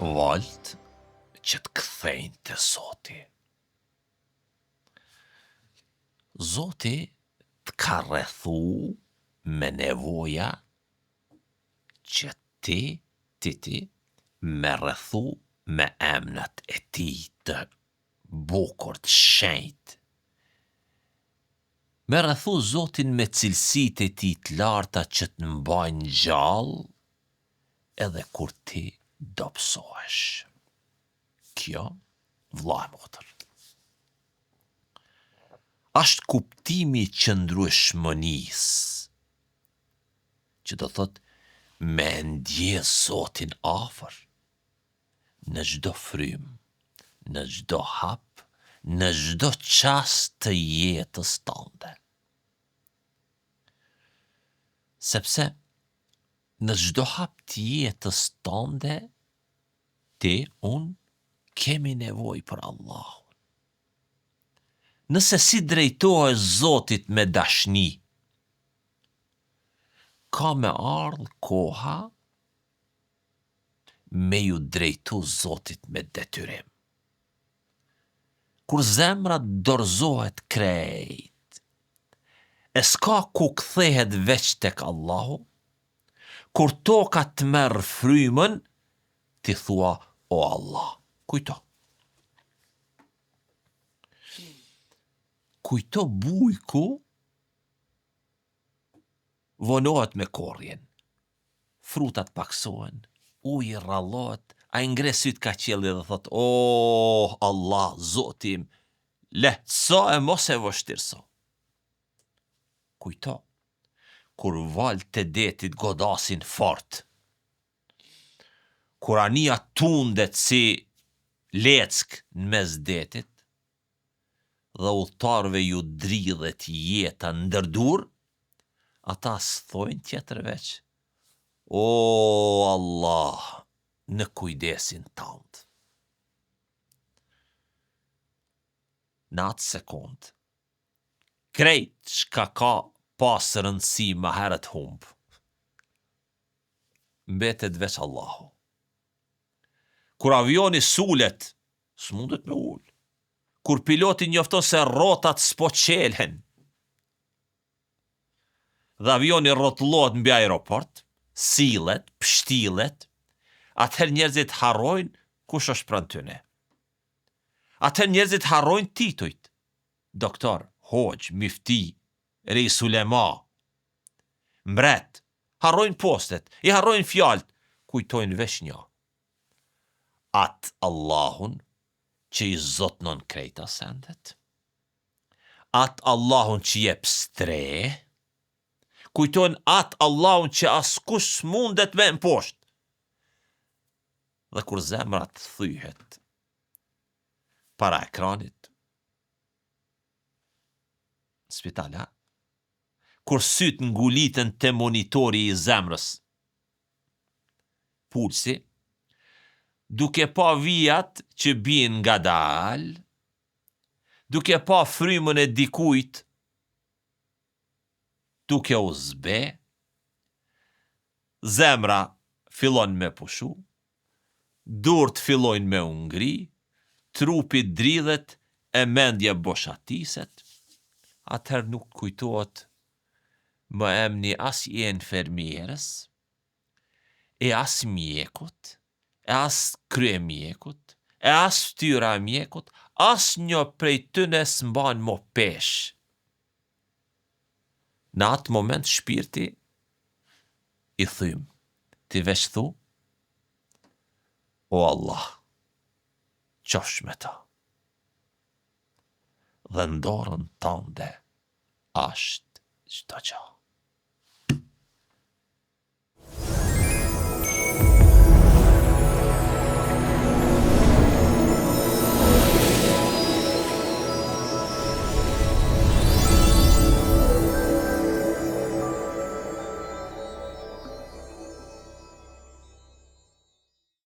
Valt që të kthejnë të Zoti. Zoti të ka rrethu me nevoja që ti me rrethu me emnat e tij të bukur të shenjtë. Me rrethu Zotin me cilësitë e tij të larta që të mbajnë gjallë edhe kur ti dobësohesh. Kjo, vlla e motër, është kuptimi i qëndrueshmërisë, që do thot me ndje Zotin afër, në çdo frymë, në çdo hap, në çdo çast të jetës tënde. Sepse në çdo hap të jetës tënde, ti, unë, kemi nevojë për Allahun. Nëse si drejtohesh Zotit me dashni, ka me ardhë koha me ju drejtu Zotit me detyrim. Kur zemra dorëzohet krejt, e s'ka ku kthehet veç tek Allahu, kur toka të merr frymën, ti thua, o Allah, kujto. Kujto bujku vonohet me korrjen, frutat paksohen, uji rrallohet, ai ngre syt ka qielli dhe thot, o Allah, Zotim, lehtëso e mos e vështirëso. Kujto, kur valët e detit godasin fort, kur ania tundet si leck në mes detit, dhe udhëtarëve ju dridhet jeta ndërdur, ata s'thojnë tjetër veç, o Allah, në kujdesin tënd. Në atë sekund, krejt çka ka pas rëndësi më herët humb, mbetet veç Allahu. Kur avioni sulet, s'mundet me ul. Kur piloti njofton se rrotat s'po qelhen, dhe avioni rrotullohet mbi aeroport, sillet, pështillet, atëherë njerëzit harrojnë kush është pranë tyre. Atëherë njerëzit harrojnë titujt: doktor, hoxh, mifti, reis ulema, mbret, harrojnë postet, i harrojnë fjalët, kujtojnë veç një: atë Allahun që i zotnon krejta sendet, atë Allahun që jep stre, kujtojnë atë Allahun që askush mundet me mposht. Dhe kur zemra të thyhet para ekranit, spitala, kur syt nguliten te monitori i zemrës, pulsi, duke pa vijat që bien ngadal, duke pa frymën e dikujt, duke u zbe, zemra fillon me pushu, durt fillojnë me u ngri, trupi dridhet, e mendja boshatiset, atëherë nuk kujtohet më emni as i infermierës, e as mjekut, e as krye mjekut, e as ftyra e mjekut, as një prej tyne s'mban mo pesh. Në atë moment shpirti i thym, ti veç thu, o Allah, qofsh me ta. Dhe ndorën tënde ashtë çdo gjë.